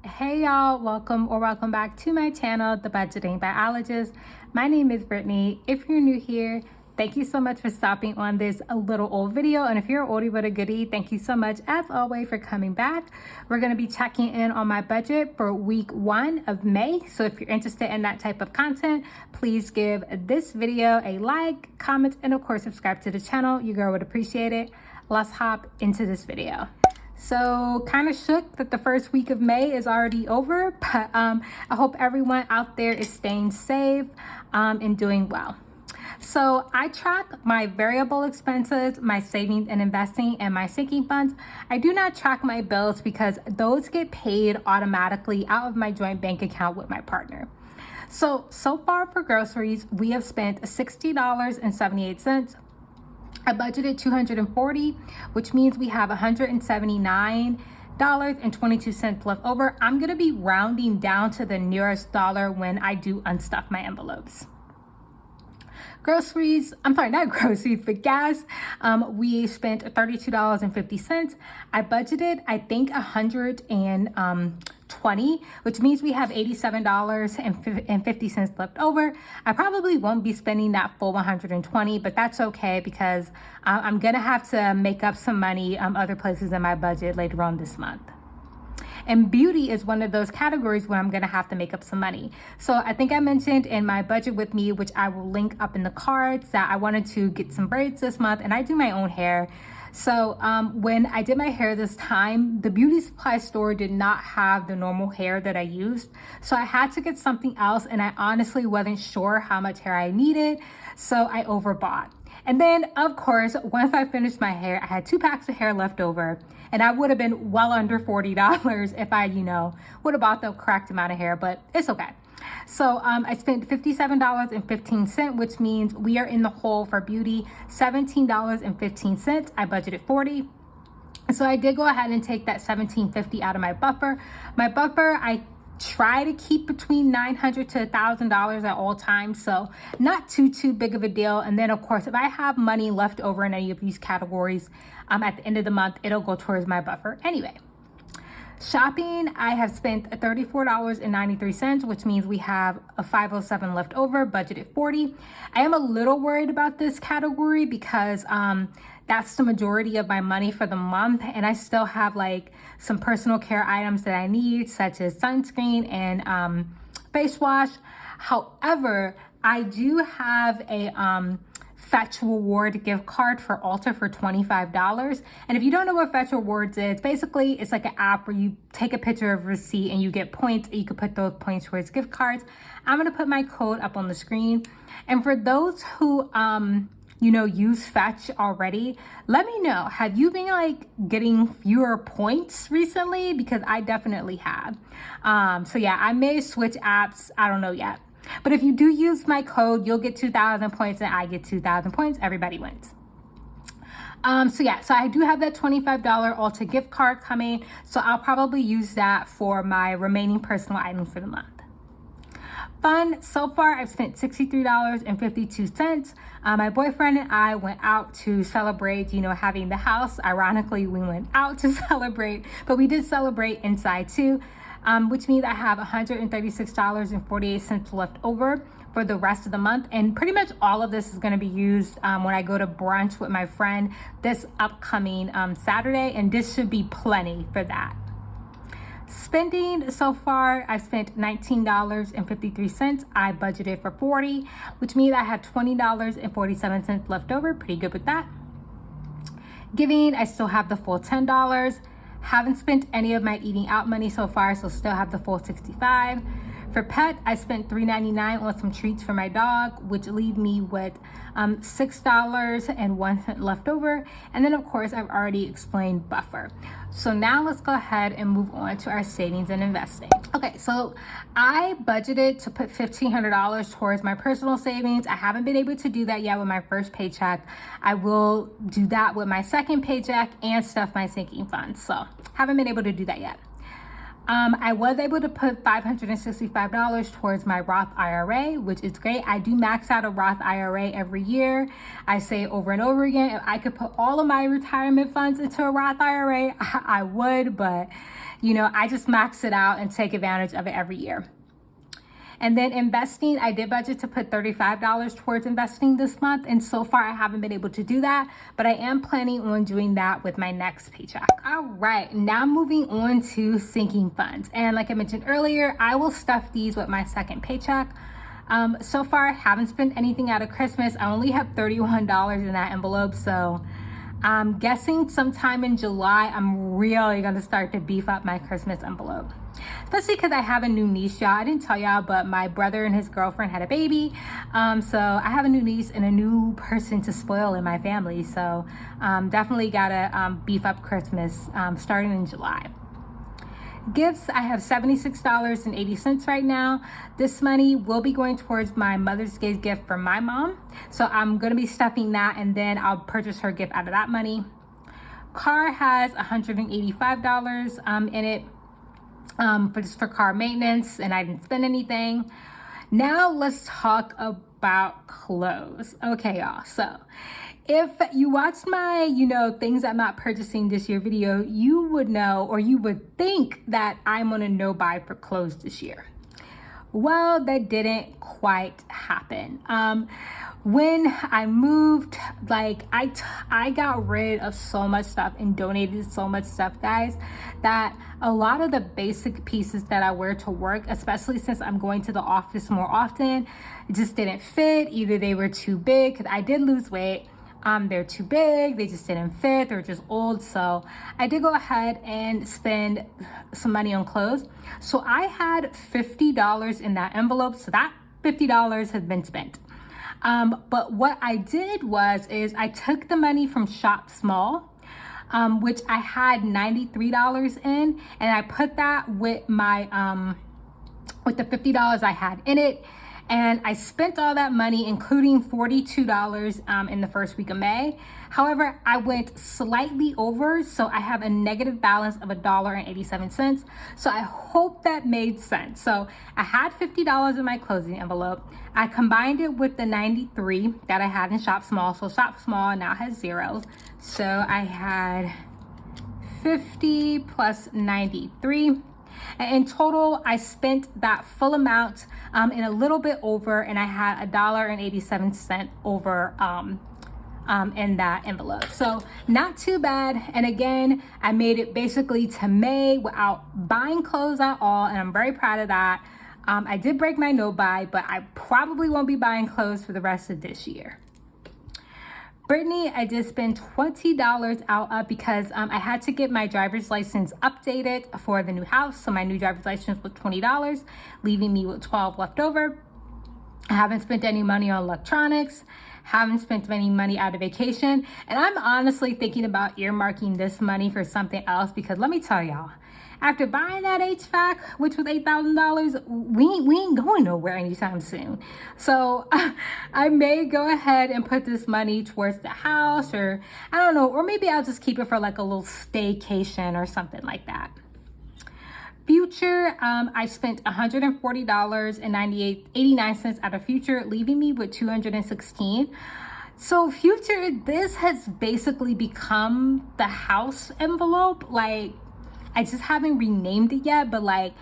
Hey y'all, welcome back to my channel, The Budgeting Biologist. My name is Brittany. If you're new here, thank you so much for stopping on this little old video. And if you're an oldie but a goodie, thank you so much as always for coming back. We're going to be checking in on my budget for week 1 of May. So if you're interested in that type of content, please give this video a like, comment, and of course subscribe to the channel. Your girl would appreciate it. Let's hop into this video. So kind of shook that the first week of May is already over, but I hope everyone out there is staying safe and doing well. So I track my variable expenses, my savings and investing, and my sinking funds. I do not track my bills because those get paid automatically out of my joint bank account with my partner. So far for groceries, we have spent $60.78. I budgeted $240, which means we have $179.22 left over. I'm gonna be rounding down to the nearest dollar when I do unstuff my envelopes. Groceries, not groceries, but gas, we spent $32.50. I budgeted, I think, $120, which means we have $87.50 left over. I probably won't be spending that full $120, but that's okay because I'm gonna have to make up some money other places in my budget later on this month. And beauty is one of those categories where I'm gonna have to make up some money. So I think I mentioned in my budget with me, which I will link up in the cards, that I wanted to get some braids this month, and I do my own hair. So when I did my hair this time, the beauty supply store did not have the normal hair that I used. So I had to get something else, and I honestly wasn't sure how much hair I needed. So I overbought. And then, of course, once I finished my hair, I had 2 packs of hair left over, and I would have been well under $40 if I, would have bought the correct amount of hair, but it's okay. So I spent $57.15, which means we are in the hole for beauty, $17.15. I budgeted $40. So I did go ahead and take that $17.50 out of my buffer. My buffer, I try to keep between $900 to $1,000 at all times, so not too big of a deal. And then of course, if I have money left over in any of these categories at the end of the month, it'll go towards my buffer anyway. Shopping, I have spent $34.93, which means we have a $507 left over, budgeted $40. I am a little worried about this category because that's the majority of my money for the month, and I still have like some personal care items that I need, such as sunscreen and face wash. However, I do have a Fetch Reward gift card for Ulta for $25. And if you don't know what Fetch Rewards is, basically it's like an app where you take a picture of a receipt and you get points, and you can put those points towards gift cards. I'm gonna put my code up on the screen. And for those who use Fetch already, let me know, have you been like getting fewer points recently? Because I definitely have. So yeah, I may switch apps, I don't know yet. But if you do use my code, you'll get 2,000 points and I get 2,000 points. Everybody wins. So I do have that $25 Ulta gift card coming. So I'll probably use that for my remaining personal items for the month. Fun, so far I've spent $63.52. My boyfriend and I went out to celebrate, having the house. Ironically, we went out to celebrate, but we did celebrate inside too. Which means I have $136.48 left over for the rest of the month. And pretty much all of this is going to be used when I go to brunch with my friend this upcoming Saturday. And this should be plenty for that. Spending so far, I spent $19.53. I budgeted for $40, which means I have $20.47 left over. Pretty good with that. Giving, I still have the full $10. Haven't spent any of my eating out money so far, so still have the full $65. For pet, I spent $3.99 on some treats for my dog, which leave me with $6.01 left over. And then of course, I've already explained buffer. So now let's go ahead and move on to our savings and investing. Okay, so I budgeted to put $1,500 towards my personal savings. I haven't been able to do that yet with my first paycheck. I will do that with my second paycheck and stuff my sinking funds. So haven't been able to do that yet. I was able to put $565 towards my Roth IRA, which is great. I do max out a Roth IRA every year. I say over and over again, if I could put all of my retirement funds into a Roth IRA, I would, but you know, I just max it out and take advantage of it every year. And then investing, I did budget to put $35 towards investing this month. And so far I haven't been able to do that, but I am planning on doing that with my next paycheck. All right, now moving on to sinking funds. And like I mentioned earlier, I will stuff these with my second paycheck. So far I haven't spent anything out of Christmas. I only have $31 in that envelope. So I'm guessing sometime in July, I'm really gonna start to beef up my Christmas envelope. Especially because I have a new niece, y'all. I didn't tell y'all, but my brother and his girlfriend had a baby. So I have a new niece and a new person to spoil in my family. So definitely gotta beef up Christmas starting in July. Gifts, I have $76.80 right now. This money will be going towards my Mother's Day gift for my mom. So I'm gonna be stuffing that and then I'll purchase her gift out of that money. Car has $185 in it. For car maintenance, and I didn't spend anything. Now let's talk about clothes. Okay, y'all. So if you watched my, things I'm not purchasing this year video, you would know, or you would think that I'm on a no buy for clothes this year. Well, that didn't quite happen. When I moved, I got rid of so much stuff and donated so much stuff, guys, that a lot of the basic pieces that I wear to work, especially since I'm going to the office more often, just didn't fit. Either they were too big, because I did lose weight. They're too big, they just didn't fit, they're just old. So I did go ahead and spend some money on clothes. So I had $50 in that envelope. So that $50 has been spent. But what I did is I took the money from Shop Small, which I had $93 in, and I put that with my, with the $50 I had in it. And I spent all that money, including $42 in the first week of May. However, I went slightly over, so I have a negative balance of $1.87. So I hope that made sense. So I had $50 in my closing envelope. I combined it with the 93 that I had in Shop Small. So Shop Small now has zero. So I had 50 plus 93. In total, I spent that full amount in a little bit over, and I had $1.87 over in that envelope. So not too bad. And again, I made it basically to May without buying clothes at all, and I'm very proud of that. I did break my no buy, but I probably won't be buying clothes for the rest of this year. Brittany, I did spend $20 out because I had to get my driver's license updated for the new house. So my new driver's license was $20, leaving me with $12 left over. I haven't spent any money on electronics, haven't spent any money out of vacation. And I'm honestly thinking about earmarking this money for something else, because let me tell y'all, after buying that HVAC, which was $8,000, we ain't going nowhere anytime soon. So I may go ahead and put this money towards the house, or I don't know, or maybe I'll just keep it for like a little staycation or something like that. Future, I spent $140.89 out of Future, leaving me with $216. So Future, this has basically become the house envelope. Like, I just haven't renamed it yet, but like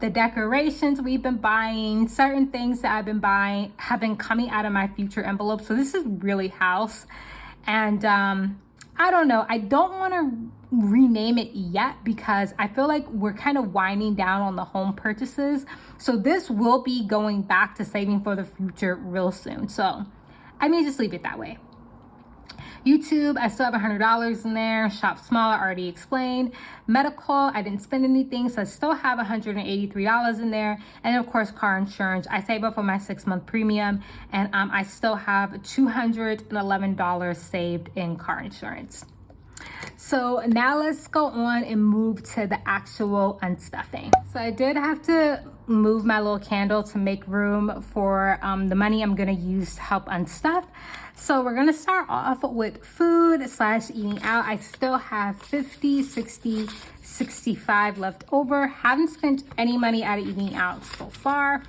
the decorations we've been buying, certain things that I've been buying have been coming out of my Future envelope. So this is really house. And I don't know, I don't want to rename it yet because I feel like we're kind of winding down on the home purchases. So this will be going back to saving for the future real soon. So I may just leave it that way. YouTube, I still have $100 in there. Shop Small, I already explained. Medical, I didn't spend anything, so I still have $183 in there. And of course, car insurance, I save up for my 6-month premium, and I still have $211 saved in car insurance. So now let's go on and move to the actual unstuffing. So I did have to move my little candle to make room for the money I'm gonna use to help unstuff. So we're gonna start off with food / eating out. I still have 50, 60, 65 left over. Haven't spent any money out of eating out so far.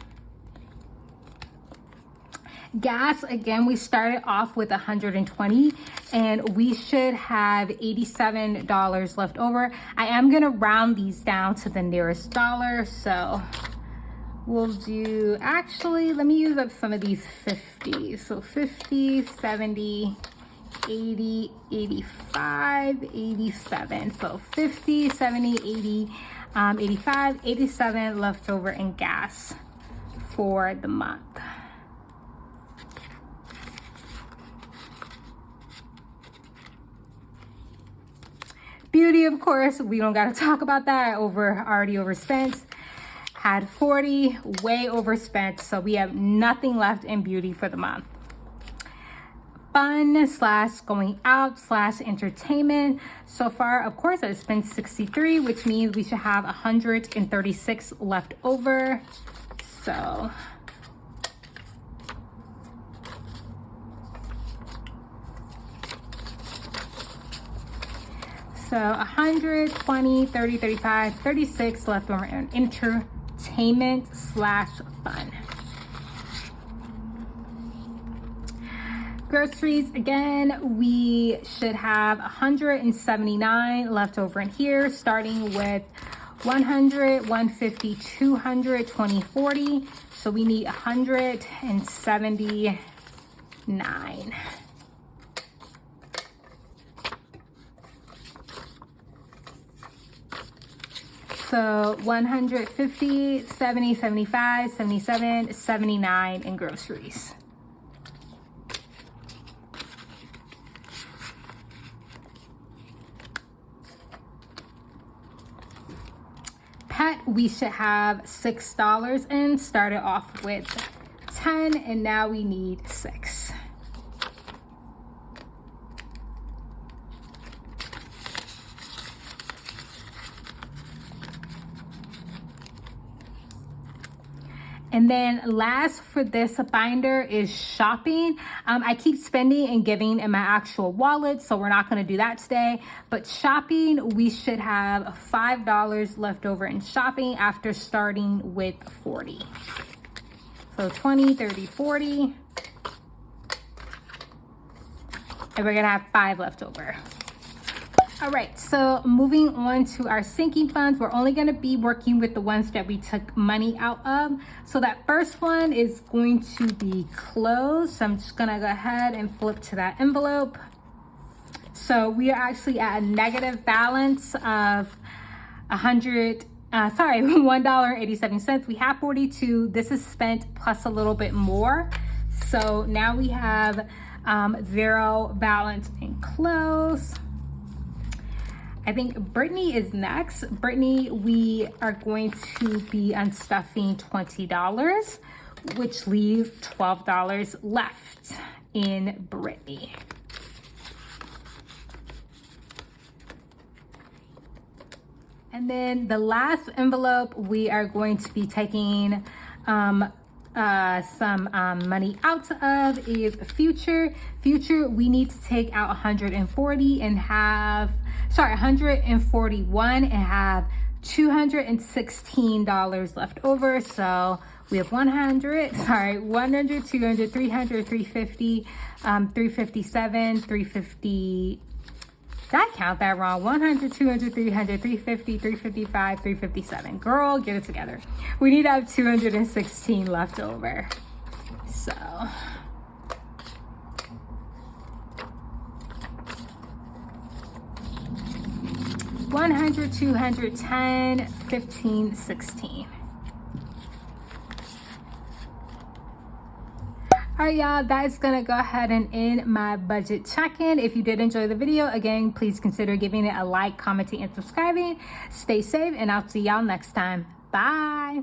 Gas, again, we started off with 120 and we should have $87 left over. I am gonna round these down to the nearest dollar, so we'll do, actually, let me use up some of these 50s. So 50, 70, 80, 85, 87. So 50, 70, 80, 85, 87 left over in gas for the month. Beauty, of course, we don't got to talk about that. Already overspent. Had 40, way overspent. So we have nothing left in beauty for the month. Fun / going out / entertainment. So far, of course, I spent 63, which means we should have 136 left over. So So 120, 30, 35, 36 left over in entertainment / fun. Groceries, again, we should have 179 left over in here, starting with 100, 150, 200, 20, 40. So we need 179. So 150, 70, 75, 77, 79 in groceries. Pet, we should have $6 in. Started off with 10 and now we need 6. And then last for this binder is shopping. I keep spending and giving in my actual wallet, so we're not gonna do that today. But shopping, we should have $5 left over in shopping after starting with 40. So 20, 30, 40. And we're gonna have 5 left over. All right, so moving on to our sinking funds, we're only gonna be working with the ones that we took money out of. So that first one is going to be closed. So I'm just gonna go ahead and flip to that envelope. So we are actually at a negative balance of $1.87. We have 42. This is spent plus a little bit more. So now we have 0 balance in close. I think Brittany is next. Brittany, we are going to be unstuffing $20, which leaves $12 left in Brittany. And then the last envelope, we are going to be taking some money out of is Future. Future, we need to take out 140 and have, 141 and have $216 left over. So we have 100, 200, 300, 350, 357, 350. Did I count that wrong? 100, 200, 300, 350, 355, 357. Girl, get it together. We need to have 216 left over. So 100, 200, 10, 15, 16. All right, y'all, that is gonna go ahead and end my budget check-in. If you did enjoy the video, again, please consider giving it a like, commenting, and subscribing. Stay safe, and I'll see y'all next time. Bye.